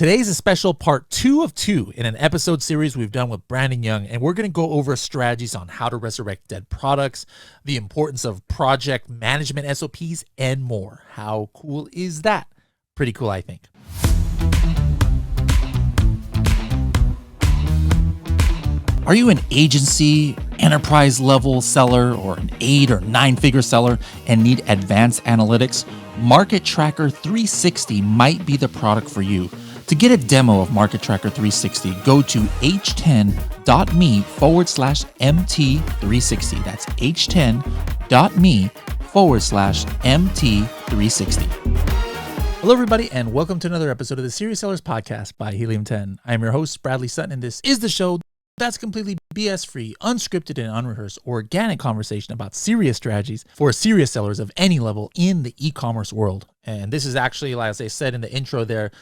Today's a special part 2 of 2 in an episode series we've done with Brandon Young, and we're going to go over strategies on how to resurrect dead products, the importance of project management SOPs, and more. How cool is that? Pretty cool, I think. Are you an agency, enterprise level seller, or an 8 or 9-figure seller and need advanced analytics? Market Tracker 360 might be the product for you. To get a demo of Market Tracker 360, go to h10.me/MT360. That's h10.me/MT360. Hello, everybody, and welcome to another episode of the Serious Sellers Podcast by Helium 10. I'm your host, Bradley Sutton, and this is the show that's completely BS-free, unscripted, and unrehearsed, organic conversation about serious strategies for serious sellers of any level in the e-commerce world. And this is actually, like as I said in the intro there,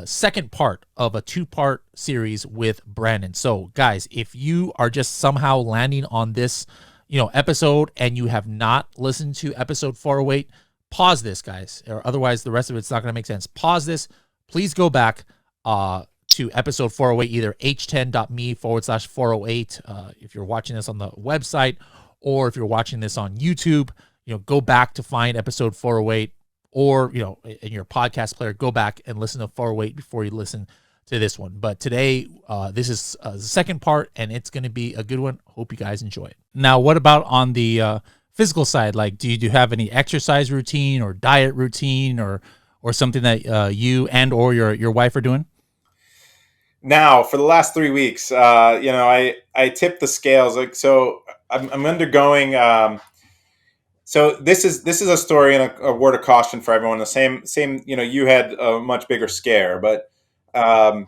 second part of a 2-part series with Brandon. So guys, if you are just somehow landing on this, episode and you have not listened to episode 408, pause this, guys, or otherwise the rest of it's not going to make sense. Pause this. Please go back to episode 408, either h10.me/408. If you're watching this on the website or if you're watching this on YouTube, go back to find episode 408. Or, in your podcast player, go back and listen to 408 before you listen to this one. But today, this is the second part, and it's going to be a good one. Hope you guys enjoy it. Now, what about on the physical side? Like, do you have any exercise routine or diet routine or something that you and or your wife are doing? Now, for the last 3 weeks, I tipped the scales. I'm undergoing. So this is a story and a word of caution for everyone. The same. You had a much bigger scare, but I'd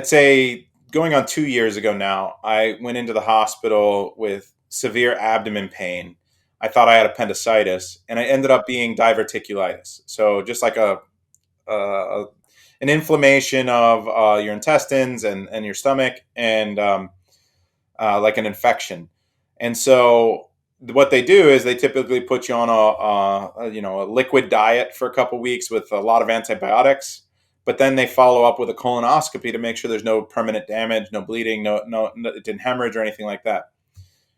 say going on 2 years ago now, I went into the hospital with severe abdomen pain. I thought I had appendicitis, and it ended up being diverticulitis. So just like an inflammation of your intestines and your stomach, and like an infection. And so what they do is they typically put you on a liquid diet for a couple of weeks with a lot of antibiotics, but then they follow up with a colonoscopy to make sure there's no permanent damage, no bleeding, no it didn't hemorrhage or anything like that.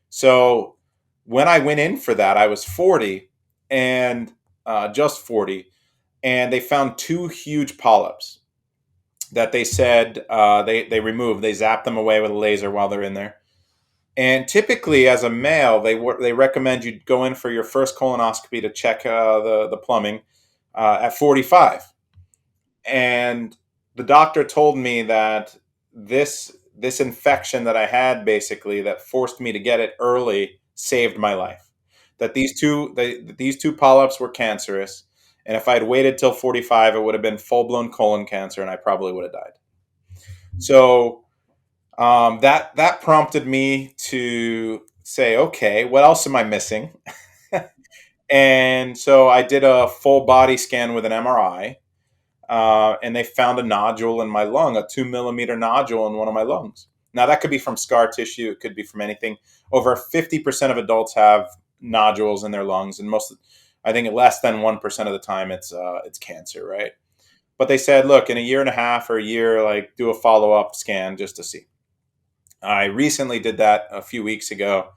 So when I went in for that, I was 40 and just 40, and they found 2 huge polyps that they said they removed. They zapped them away with a laser while they're in there. And typically, as a male, they recommend you go in for your first colonoscopy to check the plumbing at 45. And the doctor told me that this infection that I had, basically, that forced me to get it early, saved my life. That these two polyps were cancerous, and if I had waited till 45, it would have been full-blown colon cancer, and I probably would have died. So that prompted me to say, okay, what else am I missing? And so I did a full body scan with an MRI, and they found a nodule in my lung, a 2-millimeter nodule in one of my lungs. Now, that could be from scar tissue. It could be from anything. Over 50% of adults have nodules in their lungs, and I think less than 1% of the time it's cancer, right? But they said, look, in a year and a half or a year, do a follow-up scan just to see. I recently did that a few weeks ago,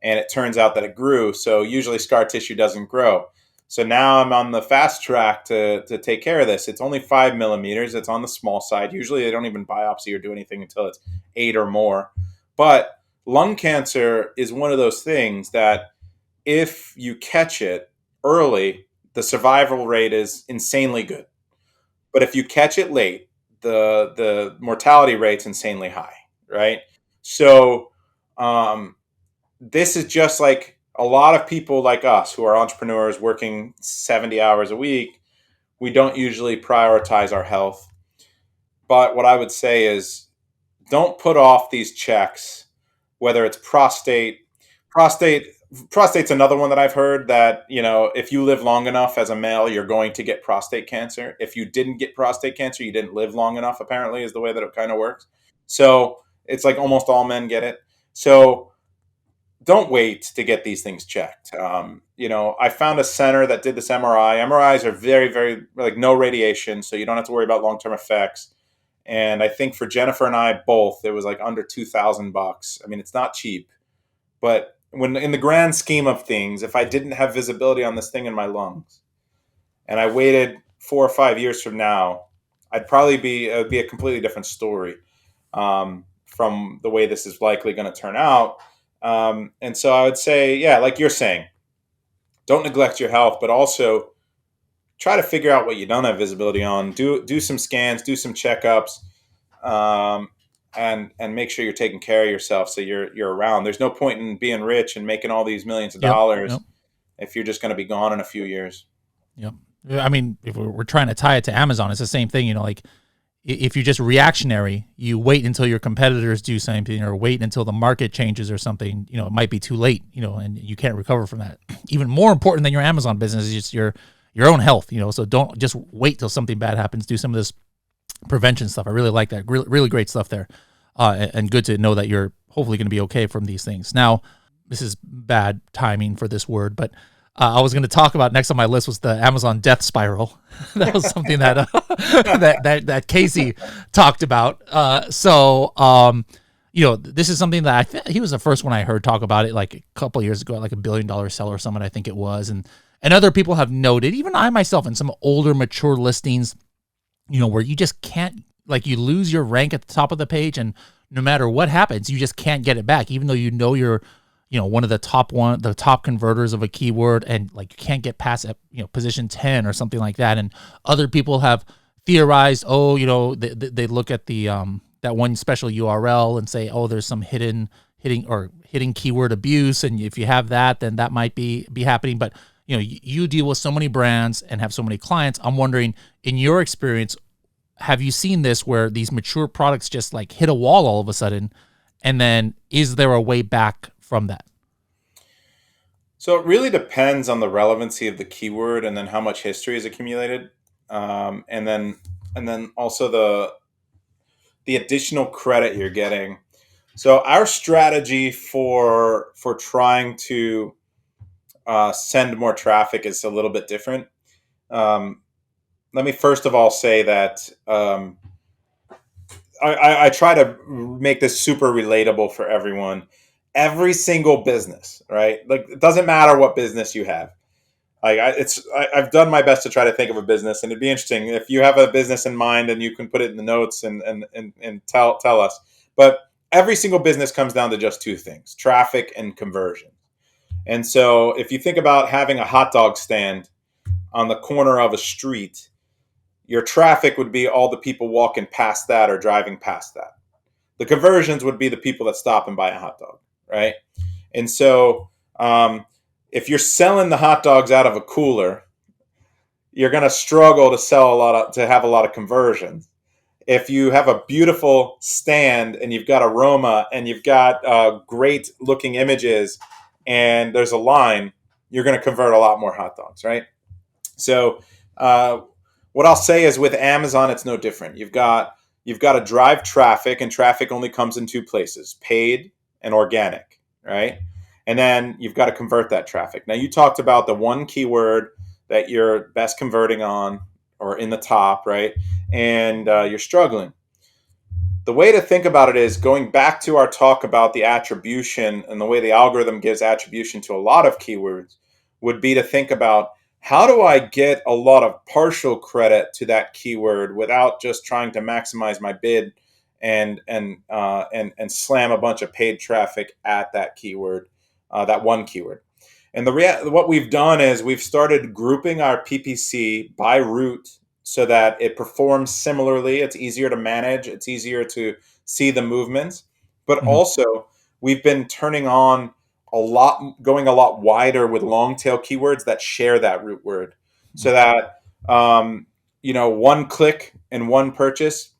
and it turns out that it grew. So usually scar tissue doesn't grow. So now I'm on the fast track to take care of this. It's only 5 millimeters. It's on the small side. Usually they don't even biopsy or do anything until it's 8 or more. But lung cancer is one of those things that if you catch it early, the survival rate is insanely good. But if you catch it late, the mortality rate's insanely high, right? So this is just like a lot of people like us who are entrepreneurs working 70 hours a week. We don't usually prioritize our health. But what I would say is don't put off these checks, whether it's prostate. Prostate's another one that I've heard that, if you live long enough as a male, you're going to get prostate cancer. If you didn't get prostate cancer, you didn't live long enough, apparently, is the way that it kind of works. So it's like almost all men get it. So don't wait to get these things checked. I found a center that did this MRI. MRIs are very, very like no radiation, so you don't have to worry about long term effects. And I think for Jennifer and I both, it was like under $2,000. I mean, it's not cheap, but when in the grand scheme of things, if I didn't have visibility on this thing in my lungs, and I waited 4 or 5 years from now, it would be a completely different story from the way this is likely going to turn out. And so I would say, yeah, like you're saying, don't neglect your health, but also try to figure out what you don't have visibility on. Do some scans, do some checkups, um, and make sure you're taking care of yourself so you're around. There's no point in being rich and making all these millions of Yep. Yep. dollars if you're just going to be gone in a few years. Yep. I mean, if we're trying to tie it to Amazon, it's the same thing. Like if you're just reactionary, you wait until your competitors do something or wait until the market changes or something. It might be too late. And you can't recover from that. Even more important than your Amazon business is just your own health. So don't just wait till something bad happens. Do some of this prevention stuff. I really like that. Really, really great stuff there. And good to know that you're hopefully going to be okay from these things. Now, this is bad timing for this word, but I was going to talk about next on my list was the Amazon death spiral. That was something that that Casey talked about. This is something that he was the first one I heard talk about it like a couple of years ago, like $1 billion seller summit, I think it was, and other people have noted, even I myself, in some older mature listings, where you just can't, like, you lose your rank at the top of the page, and no matter what happens, you just can't get it back, even though you're one of the top converters of a keyword, and like you can't get past position 10 or something like that. And other people have theorized, they look at the that one special URL and say, oh, there's some hidden keyword abuse, and if you have that, then that might be happening. But you deal with so many brands and have so many clients. I'm wondering, in your experience, have you seen this where these mature products just like hit a wall all of a sudden, and then is there a way back from that? So it really depends on the relevancy of the keyword and then how much history is accumulated, and then also the additional credit you're getting. So our strategy for trying to send more traffic is a little bit different. Let me first of all say that I try to make this super relatable for everyone. Every single business, right? Like, it doesn't matter what business you have. I've done my best to try to think of a business, and it'd be interesting if you have a business in mind, and you can put it in the notes and tell us. But every single business comes down to just two things: traffic and conversion. And so, if you think about having a hot dog stand on the corner of a street, your traffic would be all the people walking past that or driving past that. The conversions would be the people that stop and buy a hot dog, right? And so, if you're selling the hot dogs out of a cooler, you're going to struggle to have a lot of conversions. If you have a beautiful stand and you've got aroma and you've got great looking images and there's a line, you're going to convert a lot more hot dogs, right? So, what I'll say is with Amazon, it's no different. You've got to drive traffic, and traffic only comes in two places: paid and organic, right? And then you've got to convert that traffic. Now, you talked about the one keyword that you're best converting on, or in the top, right? And you're struggling. The way to think about it is going back to our talk about the attribution and the way the algorithm gives attribution to a lot of keywords would be to think about, how do I get a lot of partial credit to that keyword without just trying to maximize my bid and slam a bunch of paid traffic at that keyword, that one keyword. And what we've done is we've started grouping our PPC by route so that it performs similarly. It's easier to manage. It's easier to see the movements. But Mhm. also, we've been going a lot wider with long tail keywords that share that root word, so that one click and one purchase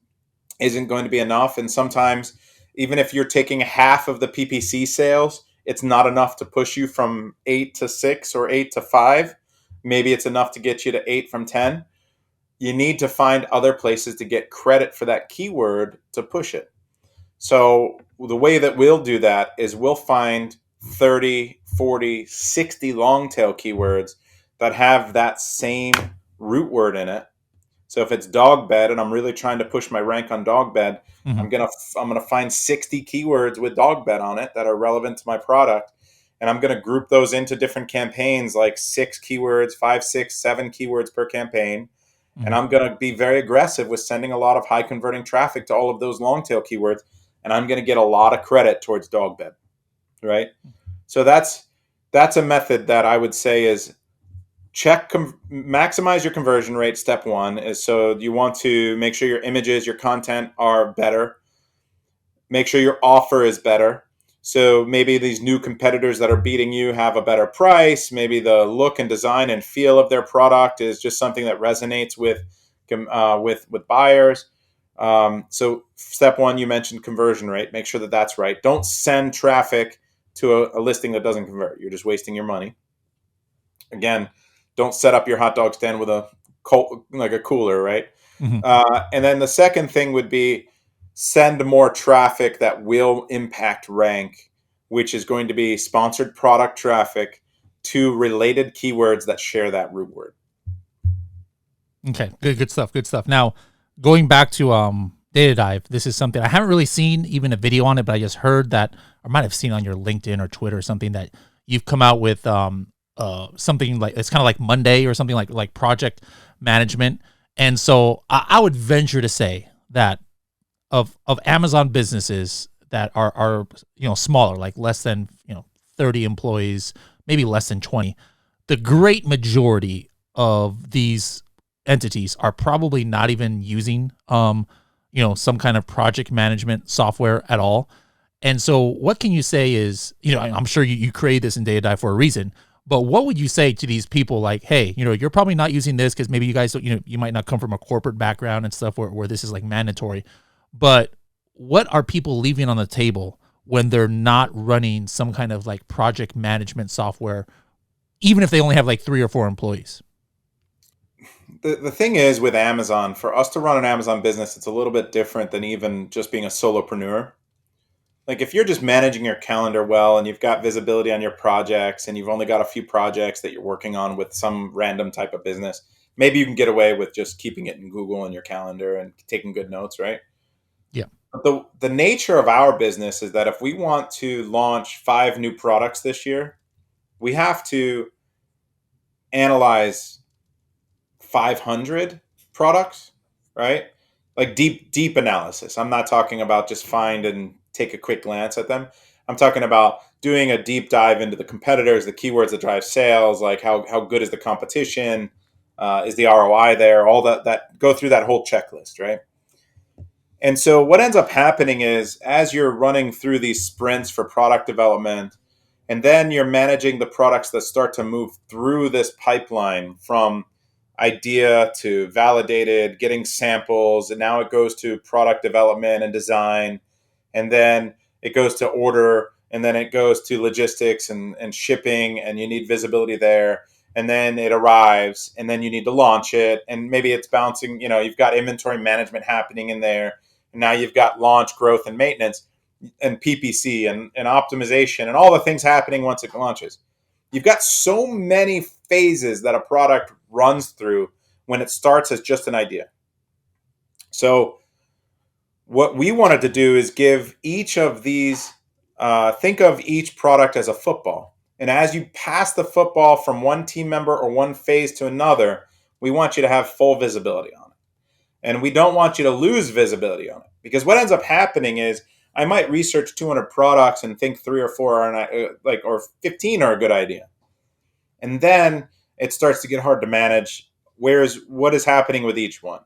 isn't going to be enough. And sometimes, even if you're taking half of the PPC sales, it's not enough to push you from 8 to 6 or 8 to 5. Maybe it's enough to get you to 8 from 10. You need to find other places to get credit for that keyword to push it. So the way that we'll do that is we'll find 30, 40, 60 long tail keywords that have that same root word in it. So if it's dog bed and I'm really trying to push my rank on dog bed, Mm-hmm. I'm gonna find 60 keywords with dog bed on it that are relevant to my product, and I'm gonna group those into different campaigns, like 6 keywords, 5, 6, 7 keywords per campaign. And Mm-hmm. I'm gonna be very aggressive with sending a lot of high converting traffic to all of those long tail keywords, and I'm gonna get a lot of credit towards dog bed, right? So that's a method that I would say is maximize your conversion rate. Step one is, so you want to make sure your images, your content are better. Make sure your offer is better. So maybe these new competitors that are beating you have a better price. Maybe the look and design and feel of their product is just something that resonates with buyers. So step one, you mentioned conversion rate. Make sure that that's right. Don't send traffic to a listing that doesn't convert. You're just wasting your money. Again, don't set up your hot dog stand with a cooler, right? Mm-hmm. And then the second thing would be send more traffic that will impact rank, which is going to be sponsored product traffic to related keywords that share that root word. Okay, good stuff. Good stuff. Now, going back to data dive, this is something I haven't really seen even a video on it, but I just heard that, or might have seen on your LinkedIn or Twitter or something, that you've come out with something like, it's kind of like Monday or something like project management. And so I would venture to say that of Amazon businesses that are smaller, like less than 30 employees, maybe less than 20, the great majority of these entities are probably not even using some kind of project management software at all. And so what can you say is, I'm sure you created this in Data Dive for a reason, but what would you say to these people like, hey, you're probably not using this because maybe you guys don't, you might not come from a corporate background and stuff where this is like mandatory, but what are people leaving on the table when they're not running some kind of like project management software, even if they only have like 3 or 4 employees? The thing is with Amazon, for us to run an Amazon business, it's a little bit different than even just being a solopreneur. Like if you're just managing your calendar well and you've got visibility on your projects and you've only got a few projects that you're working on with some random type of business, maybe you can get away with just keeping it in Google in your calendar and taking good notes, right? Yeah. But the nature of our business is that if we want to launch 5 new products this year, we have to analyze 500 products, right? Like deep analysis. I'm not talking about just find and take a quick glance at them. I'm talking about doing a deep dive into the competitors, the keywords that drive sales, like how good is the competition, is the ROI there, all that go through that whole checklist, right? And so what ends up happening is as you're running through these sprints for product development, and then you're managing the products that start to move through this pipeline from idea to validated, getting samples, and now it goes to product development and design, and then it goes to order, and then it goes to logistics and shipping, and you need visibility there. And then it arrives, and then you need to launch it, and maybe it's bouncing, you've got inventory management happening in there. And now you've got launch, growth, and maintenance, and PPC and optimization, and all the things happening once it launches. You've got so many phases that a product runs through when it starts as just an idea. So what we wanted to do is give each of these, think of each product as a football. And as you pass the football from one team member or one phase to another, we want you to have full visibility on it. And we don't want you to lose visibility on it. Because what ends up happening is I might research 200 products and think 3 or 4 are or 15 are a good idea. And then it starts to get hard to manage. What is happening with each one?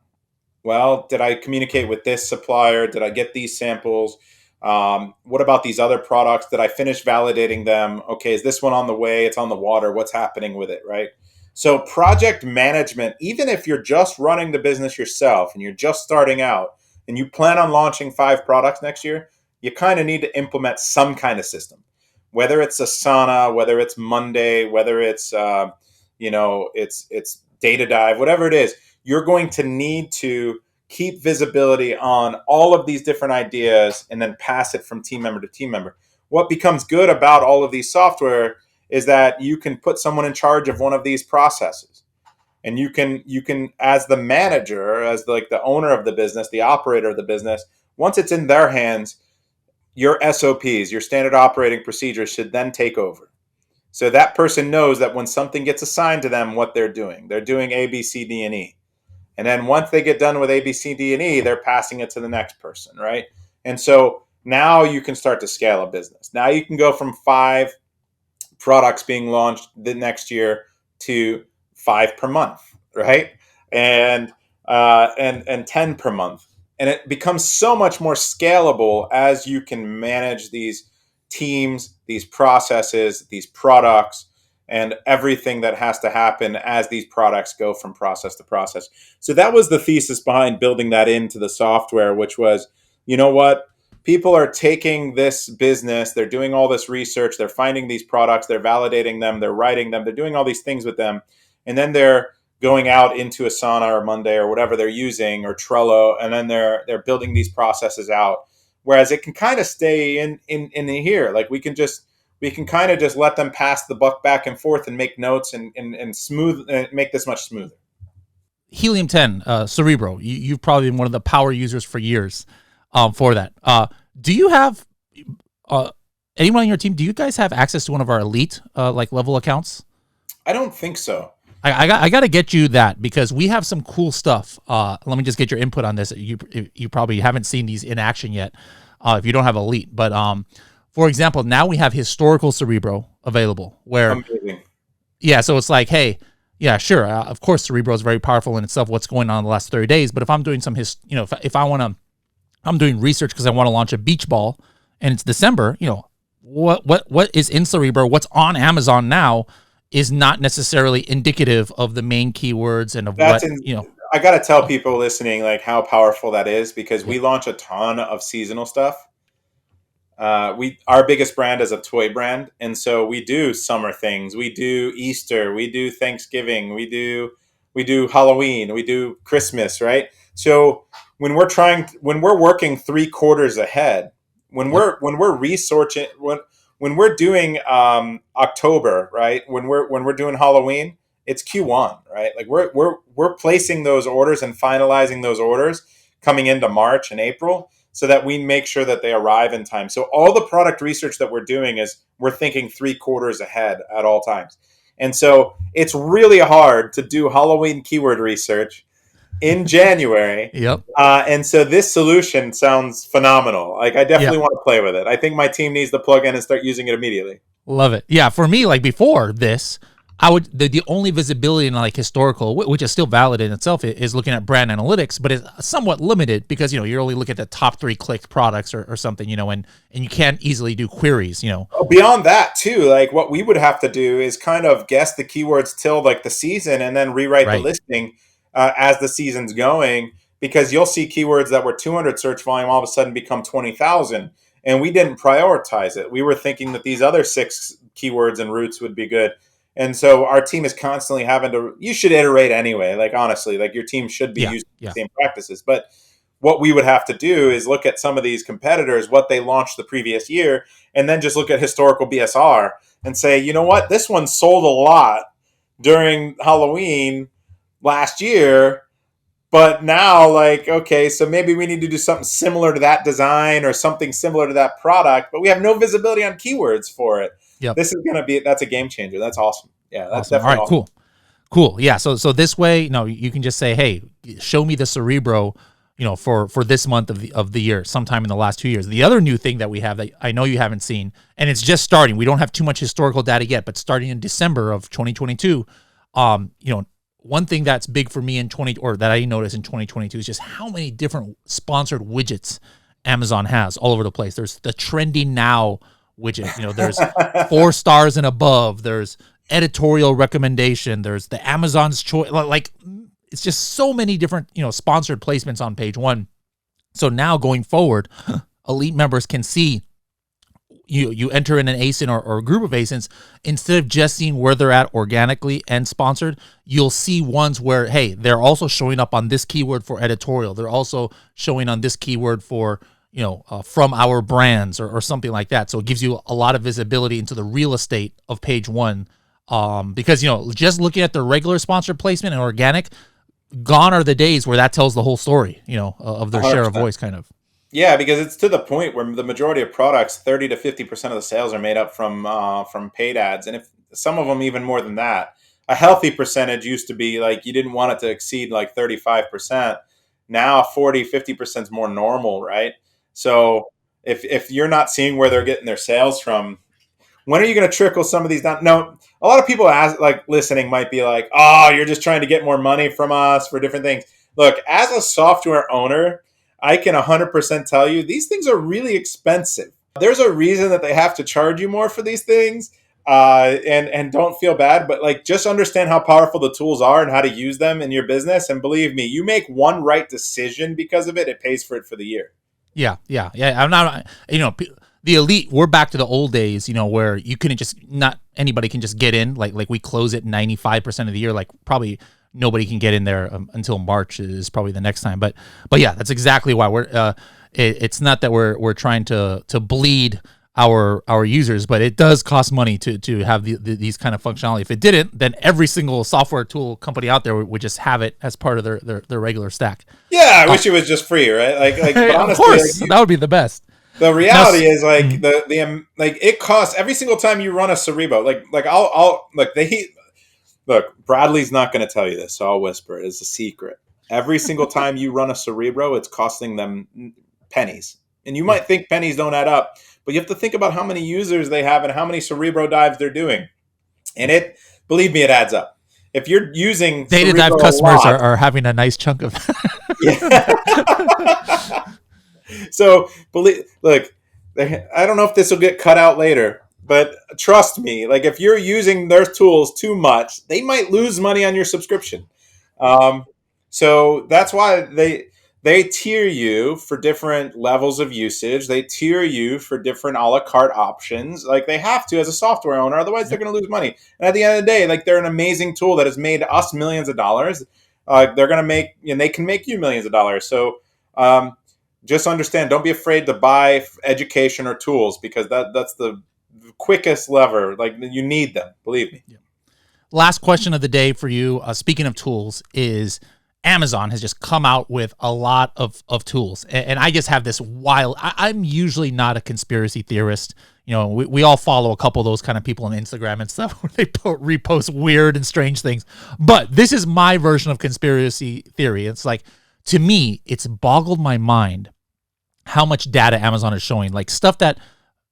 Well, did I communicate with this supplier? Did I get these samples? What about these other products? Did I finish validating them? Okay, is this one on the way? It's on the water. What's happening with it, right? So project management, even if you're just running the business yourself and you're just starting out and you plan on launching 5 products next year, you kind of need to implement some kind of system. Whether it's Asana, whether it's Monday, whether it's it's Data Dive, whatever it is, you're going to need to keep visibility on all of these different ideas and then pass it from team member to team member. what becomes good about all of these software is that you can put someone in charge of one of these processes. And you can as the manager, as the owner of the business, the operator of the business, once it's in their hands, your SOPs, your standard operating procedures should then take over. So that person knows that when something gets assigned to them, what they're doing. They're doing A, B, C, D, and E. And then once they get done with A, B, C, D, and E, they're passing it to the next person, right? And so now you can start to scale a business. Now you can go from 5 products being launched the next year to 5 per month, right? And 10 per month. And it becomes so much more scalable as you can manage these teams, these processes, these products, and everything that has to happen as these products go from process to process. So that was the thesis behind building that into the software, which was, you know what? People are taking this business, they're doing all this research, they're finding these products, they're validating them, they're writing them, they're doing all these things with them. And then they're going out into Asana or Monday or whatever they're using, or Trello, and then they're building these processes out. Whereas it can kind of stay in here. Like we can kind of just let them pass the buck back and forth and make notes and smooth make this much smoother. Helium 10, Cerebro, you've probably been one of the power users for years for that. Do you have anyone on your team? Do you guys have access to one of our elite level accounts? I don't think so. I got to get you that, because we have some cool stuff. Let me just get your input on this. You probably haven't seen these in action yet if you don't have elite. But for example, now we have historical Cerebro available. Where, amazing. Yeah, so it's like, hey, yeah, sure. Of course, Cerebro is very powerful in itself. What's going on in the last 30 days? But if I'm doing some if I'm doing research because I want to launch a beach ball and it's December, what is in Cerebro, what's on Amazon now is not necessarily indicative of the main keywords and of I got to tell people listening like how powerful that is, because we launch a ton of seasonal stuff. Our biggest brand is a toy brand, and so we do summer things. We do Easter, we do Thanksgiving, we do Halloween, we do Christmas, right? So when we're working 3 quarters ahead, when we're researching, when we're doing October, right? When we're doing Halloween, it's Q1, right? Like we're placing those orders and finalizing those orders coming into March and April, so that we make sure that they arrive in time. So all the product research that we're doing is we're thinking 3 quarters ahead at all times. And so it's really hard to do Halloween keyword research in January. Yep. And so this solution sounds phenomenal. Like I definitely want to play with it. I think my team needs to plug in and start using it immediately. Love it. Yeah, for me, like before this, I would the only visibility in like historical, which is still valid in itself, is looking at brand analytics, but it's somewhat limited because you're only looking at the top 3 clicked products or something, and you can't easily do queries. Beyond that too, like what we would have to do is kind of guess the keywords till like the season, and then rewrite the listing as the season's going, because you'll see keywords that were 200 search volume all of a sudden become 20,000, and we didn't prioritize it. We were thinking that these other 6 keywords and routes would be good. And so our team is constantly you should iterate anyway. Like, honestly, like your team should be using the same practices. But what we would have to do is look at some of these competitors, what they launched the previous year, and then just look at historical BSR and say, you know what, this one sold a lot during Halloween last year, but now like, okay, so maybe we need to do something similar to that design or something similar to that product, but we have no visibility on keywords for it. Yep. This is that's a game changer. That's awesome. Yeah, that's awesome. definitely all right. awesome. Cool. Yeah. So this way, you can just say, hey, show me the Cerebro, for this month of the year, sometime in the last 2 years. The other new thing that we have that I know you haven't seen, and it's just starting. We don't have too much historical data yet, but starting in December of 2022, one thing that's big for me that I noticed in 2022 is just how many different sponsored widgets Amazon has all over the place. There's the trending now widget, there's 4 stars and above, there's editorial recommendation, there's the Amazon's choice, like it's just so many different sponsored placements on page 1. So now going forward, elite members can see you enter in an ASIN or a group of ASINs, instead of just seeing where they're at organically and sponsored, you'll see ones where, hey, they're also showing up on this keyword for editorial, they're also showing on this keyword for from our brands or something like that. So it gives you a lot of visibility into the real estate of page one. Because, just looking at the regular sponsored placement and organic, gone are the days where that tells the whole story, of their share of 100%. voice kind of. Yeah, because it's to the point where the majority of products, 30 to 50% of the sales are made up from paid ads, and if some of them even more than that. A healthy percentage used to be like you didn't want it to exceed like 35%. Now 40, 50% is more normal, right? So if you're not seeing where they're getting their sales from, when are you going to trickle some of these down? No, a lot of people listening might be like, "Oh, you're just trying to get more money from us for different things." Look, as a software owner, I can 100% tell you these things are really expensive. There's a reason that they have to charge you more for these things, and don't feel bad, but like just understand how powerful the tools are and how to use them in your business. And believe me, you make one right decision because of it, it pays for it for the year. Yeah. I'm not, the elite, we're back to the old days, where you couldn't not anybody can just get in. Like we close it 95% of the year. Like probably nobody can get in there until March is probably the next time. But yeah, that's exactly why it's not that we're trying to bleed our users, but it does cost money to have these kind of functionality. If it didn't, then every single software tool company out there would just have it as part of their regular stack. Yeah, I wish it was just free, right? But Of honestly, course, that would be the best. the Now, reality is like it costs every single time you run a Cerebro. I'll look look. Bradley's not going to tell you this, so I'll whisper it. It's a secret. Every single time you run a Cerebro, it's costing them pennies, and you might think pennies don't add up, but you have to think about how many users they have and how many Cerebro dives they're doing, and believe me, it adds up. If you're using data dive Cerebro a customers lot, are having a nice chunk of. yeah. So look, I don't know if this will get cut out later, but trust me, like if you're using their tools too much, they might lose money on your subscription. Um, so that's why they tier you for different levels of usage. They tier you for different a la carte options. Like they have to as a software owner, otherwise they're going to lose money. And at the end of the day, like they're an amazing tool that has made us millions of dollars. They're going to they can make you millions of dollars. So just understand, don't be afraid to buy education or tools because that's the quickest lever. Like you need them, believe me. Yeah. Last question of the day for you. Speaking of tools, is Amazon has just come out with a lot of tools. And I just have this wild, I'm usually not a conspiracy theorist. We all follow a couple of those kind of people on Instagram and stuff where they repost weird and strange things. But this is my version of conspiracy theory. It's like, to me, it's boggled my mind how much data Amazon is showing. Like stuff that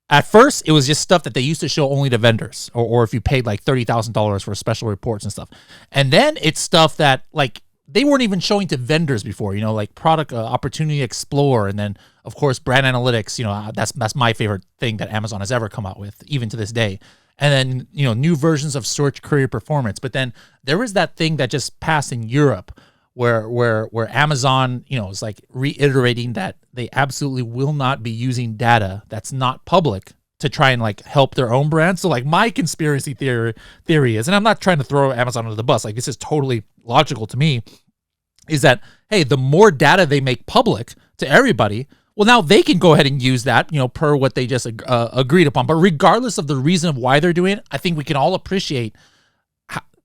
at first it was just stuff that they used to show only to vendors or if you paid like $30,000 for special reports and stuff. And then it's stuff that like they weren't even showing to vendors before, like product opportunity explore. And then of course, brand analytics, that's my favorite thing that Amazon has ever come out with, even to this day. And then, new versions of search query performance. But then there is that thing that just passed in Europe where Amazon, is like reiterating that they absolutely will not be using data that's not public to try and like help their own brand. So like my conspiracy theory is, and I'm not trying to throw Amazon under the bus, like this is totally logical to me, is that, hey, the more data they make public to everybody, well, now they can go ahead and use that, per what they just agreed upon. But regardless of the reason of why they're doing it, I think we can all appreciate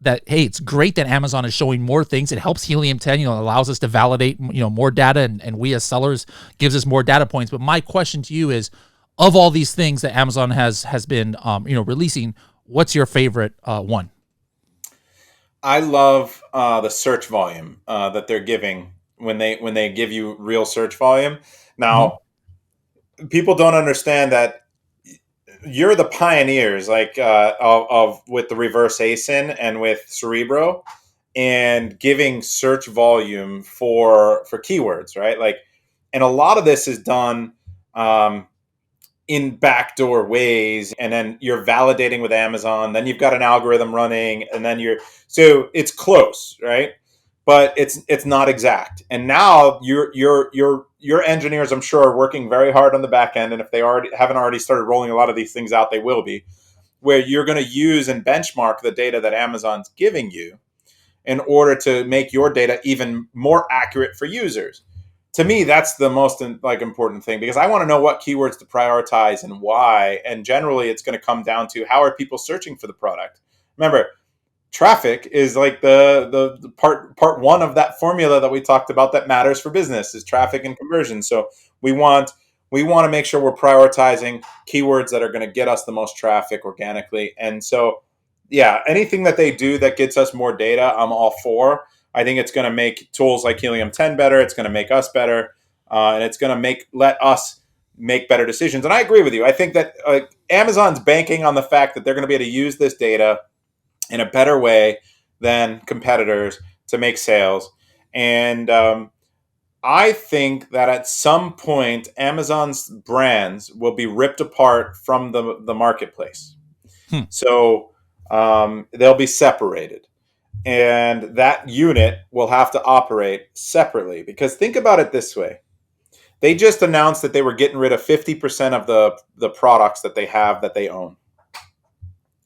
that, hey, it's great that Amazon is showing more things. It helps Helium 10, allows us to validate, more data, and we as sellers gives us more data points. But my question to you is, of all these things that Amazon has been, releasing, what's your favorite one? I love the search volume that they're giving when they give you real search volume. Now, people don't understand that you're the pioneers, like of with the reverse ASIN and with Cerebro, and giving search volume for keywords, right? Like, and a lot of this is done in backdoor ways, and then you're validating with Amazon. Then you've got an algorithm running, and then so it's close, right? But it's not exact. And now your engineers, I'm sure, are working very hard on the back end. And if they haven't already started rolling a lot of these things out, they will be. Where you're going to use and benchmark the data that Amazon's giving you in order to make your data even more accurate for users. to me, that's the most important thing, because I want to know what keywords to prioritize and why. And generally, it's going to come down to how are people searching for the product. Remember, traffic is like the part one of that formula that we talked about that matters for business is traffic and conversion. So we want to make sure we're prioritizing keywords that are going to get us the most traffic organically. And so, yeah, anything that they do that gets us more data, I'm all for. I think it's going to make tools like Helium 10 better. It's going to make us better, and it's going to let us make better decisions. And I agree with you. I think that Amazon's banking on the fact that they're going to be able to use this data in a better way than competitors to make sales. And I think that at some point, Amazon's brands will be ripped apart from the marketplace. So they'll be separated. And that unit will have to operate separately. Because think about it this way. They just announced that they were getting rid of 50% of the products that they have that they own.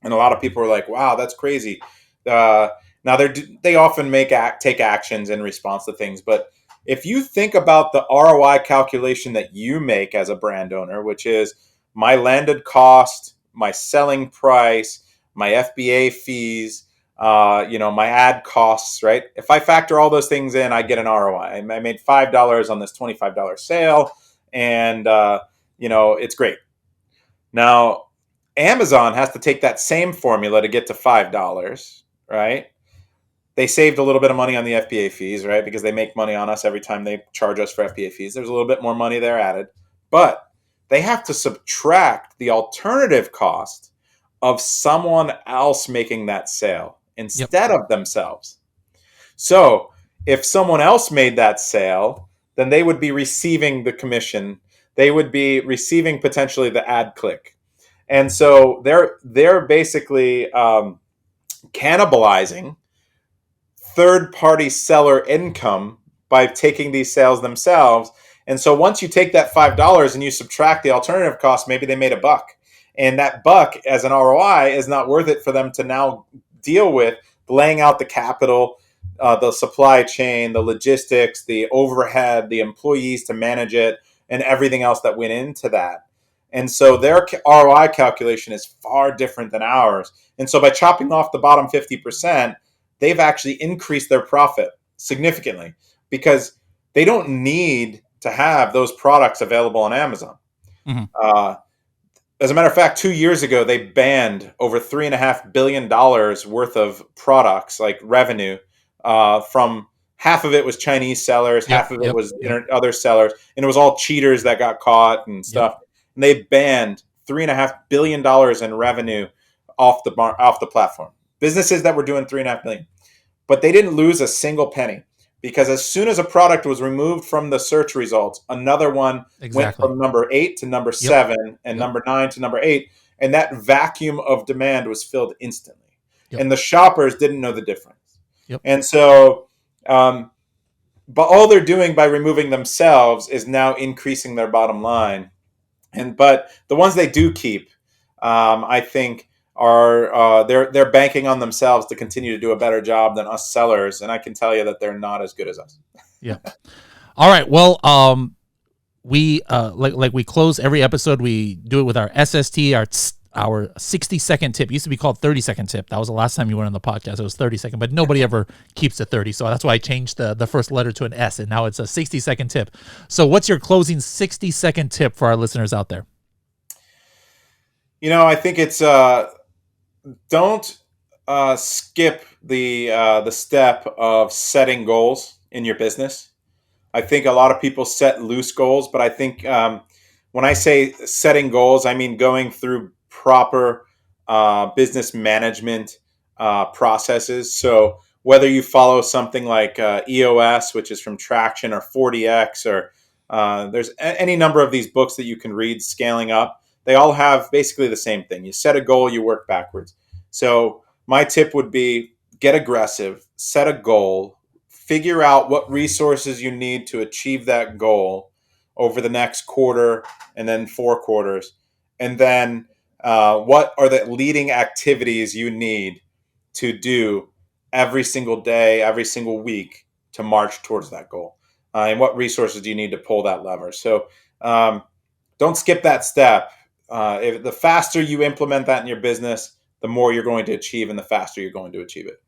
And a lot of people are like, wow, that's crazy. Now they often take actions in response to things. But if you think about the ROI calculation that you make as a brand owner, which is my landed cost, my selling price, my FBA fees, my ad costs, right? If I factor all those things in, I get an ROI. I made $5 on this $25 sale, and it's great. Now, Amazon has to take that same formula to get to $5, right? They saved a little bit of money on the FBA fees, right? Because they make money on us every time they charge us for FBA fees. There's a little bit more money there added. But they have to subtract the alternative cost of someone else making that sale instead of themselves. So if someone else made that sale, then they would be receiving the commission. They would be receiving potentially the ad click. And so they're basically cannibalizing third-party seller income by taking these sales themselves. And so once you take that $5 and you subtract the alternative cost, maybe they made $1. And that buck as an ROI is not worth it for them to now deal with laying out the capital, the supply chain, the logistics, the overhead, the employees to manage it, and everything else that went into that. And so their ROI calculation is far different than ours. And so by chopping off the bottom 50%, they've actually increased their profit significantly because they don't need to have those products available on Amazon. Mm-hmm. As a matter of fact, 2 years ago, they banned over $3.5 billion worth of products, like revenue, from half of it was Chinese sellers, half of it was other sellers, and it was all cheaters that got caught and stuff. And they banned $3.5 billion in revenue off the platform. Businesses that were doing $3.5 billion, but they didn't lose a single penny because as soon as a product was removed from the search results, another one went from number 8 to number 7 and number 9 to number 8, and that vacuum of demand was filled instantly. And the shoppers didn't know the difference. And so, but all they're doing by removing themselves is now increasing their bottom line. But the ones they do keep, I think, are they're banking on themselves to continue to do a better job than us sellers, and I can tell you that they're not as good as us. Yeah. All right. Well, we like we close every episode. We do it with our SST, our 60-second tip. It used to be called 30-second tip. That was the last time you went on the podcast. It was 30-second, but nobody ever keeps it 30. So that's why I changed the first letter to an S, and now it's a 60-second tip. So what's your closing 60-second tip for our listeners out there? I think it's don't skip the step of setting goals in your business. I think a lot of people set loose goals, but I think when I say setting goals, I mean going through proper business management processes. So whether you follow something like EOS, which is from Traction, or 40X, or there's any number of these books that you can read, Scaling Up, they all have basically the same thing. You set a goal, you work backwards. So my tip would be get aggressive, set a goal, figure out what resources you need to achieve that goal over the next quarter and then 4 quarters. And then what are the leading activities you need to do every single day, every single week to march towards that goal. and what resources do you need to pull that lever. So don't skip that step. If the faster you implement that in your business, the more you're going to achieve, and the faster you're going to achieve it.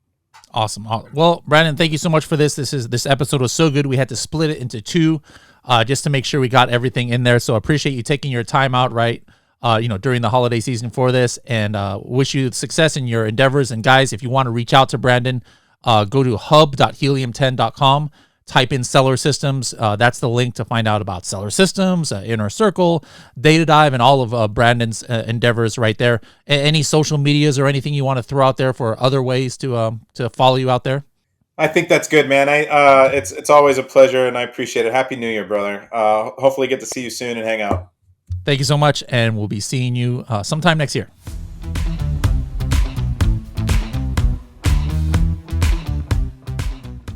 Awesome. Well, Brandon, thank you so much for this. This episode was so good. We had to split it into two, just to make sure we got everything in there. So I appreciate you taking your time out, right? During the holiday season for this, and wish you success in your endeavors. And guys, if you want to reach out to Brandon, go to hub.helium10.com. Type in Seller Systems. That's the link to find out about Seller Systems, Inner Circle, Data Dive, and all of Brandon's endeavors right there. Any social medias or anything you want to throw out there for other ways to follow you out there? I think that's good, man. It's always a pleasure, and I appreciate it. Happy New Year, brother. Hopefully get to see you soon and hang out. Thank you so much, and we'll be seeing you sometime next year.